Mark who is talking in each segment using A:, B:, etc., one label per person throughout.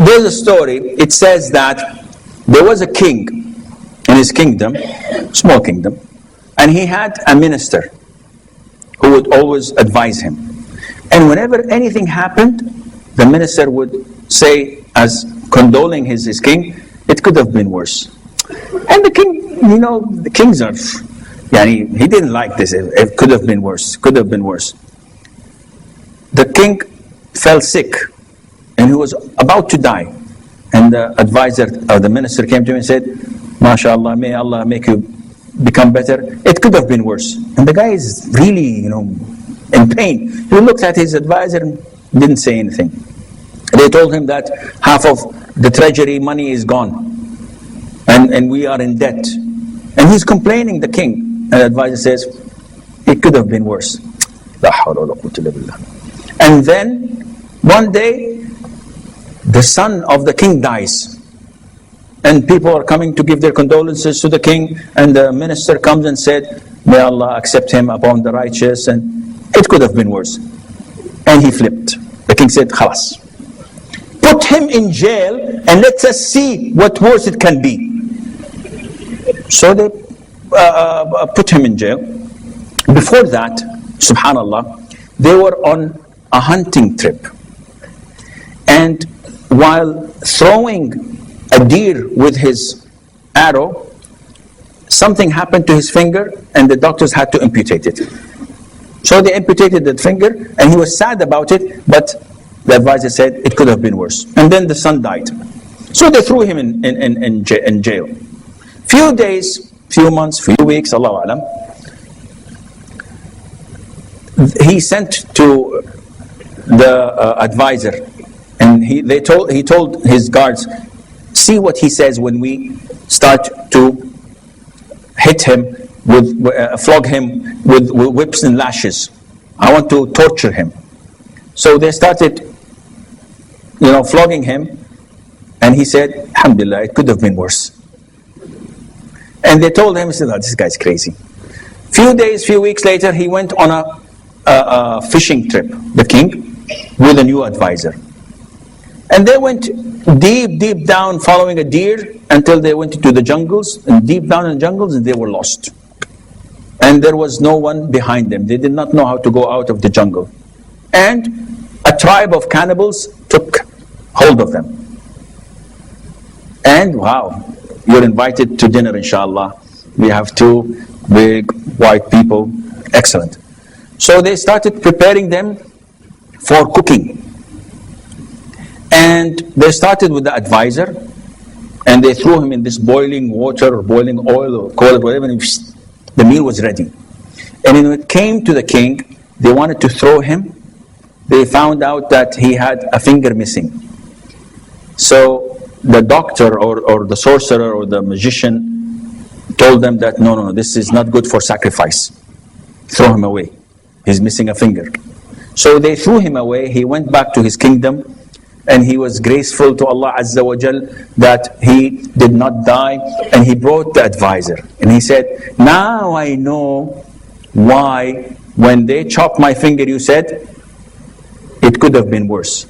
A: there's a story. It says that there was a king in his kingdom, small kingdom, and he had a minister who would always advise him. And whenever anything happened, the minister would say, as condoling his king, it could have been worse. And the king, the kings are, he didn't like this. It could have been worse. Could have been worse. The king fell sick, and he was about to die. And the advisor, or the minister, came to him and said, MashaAllah, may Allah make you become better. It could have been worse. And the guy is really, in pain. He looked at his advisor and didn't say anything. They told him that half of the treasury money is gone. And we are in debt. And he's complaining, the king. And the advisor says, it could have been worse. And then, one day, the son of the king dies. And people are coming to give their condolences to the king. And the minister comes and said, may Allah accept him upon the righteous. And it could have been worse. And he flipped. The king said, khalas. Put him in jail and let us see what worse it can be. So they put him in jail. Before that, subhanallah, they were on a hunting trip. And while throwing a deer with his arrow, something happened to his finger and the doctors had to amputate it. So they amputated that finger and he was sad about it, but the advisor said it could have been worse. And then the son died. So they threw him in jail. Few days, few months, few weeks, Allahu Alam, he sent to the advisor, and he told his guards, see what he says when we start to hit him flog him with whips and lashes. I want to torture him. So they started flogging him, and he said, alhamdulillah, it could have been worse. And they told him, he said, oh, this guy's crazy. Few days, few weeks later, he went on a fishing trip, the king, with a new advisor. And they went deep down following a deer until they went into the jungles, and deep down in the jungles, and they were lost. And there was no one behind them. They did not know how to go out of the jungle. And a tribe of cannibals took hold of them. And wow, you're invited to dinner, inshallah. We have two big white people. Excellent. So they started preparing them for cooking. And they started with the advisor, and they threw him in this boiling water or boiling oil or coal or whatever, and the meal was ready. And when it came to the king, they wanted to throw him. They found out that he had a finger missing. So the doctor or the sorcerer or the magician told them that no, this is not good for sacrifice. Throw him away. He's missing a finger. So they threw him away. He went back to his kingdom, and he was graceful to Allah Azza wa Jal that he did not die. And he brought the advisor, and he said, now I know why when they chopped my finger you said it could have been worse.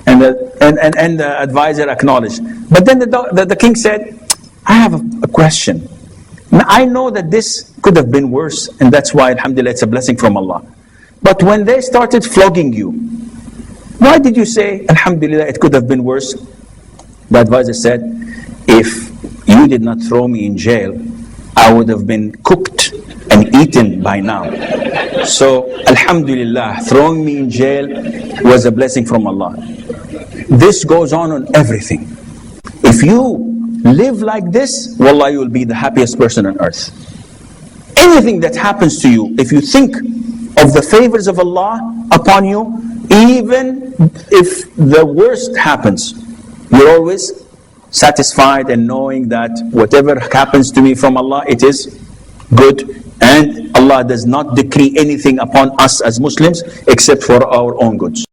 A: And the advisor acknowledged. But then the king said, I have a question. Now, I know that this could have been worse, and that's why, alhamdulillah, it's a blessing from Allah. But when they started flogging you, why did you say, alhamdulillah, it could have been worse? The advisor said, if you did not throw me in jail, I would have been cooked and eaten by now. So, alhamdulillah, throwing me in jail was a blessing from Allah. This goes on everything. If you live like this, wallah, you will be the happiest person on earth. Anything that happens to you, if you think of the favors of Allah upon you, even if the worst happens, you're always satisfied and knowing that whatever happens to me from Allah, it is good, and Allah does not decree anything upon us as Muslims except for our own goods.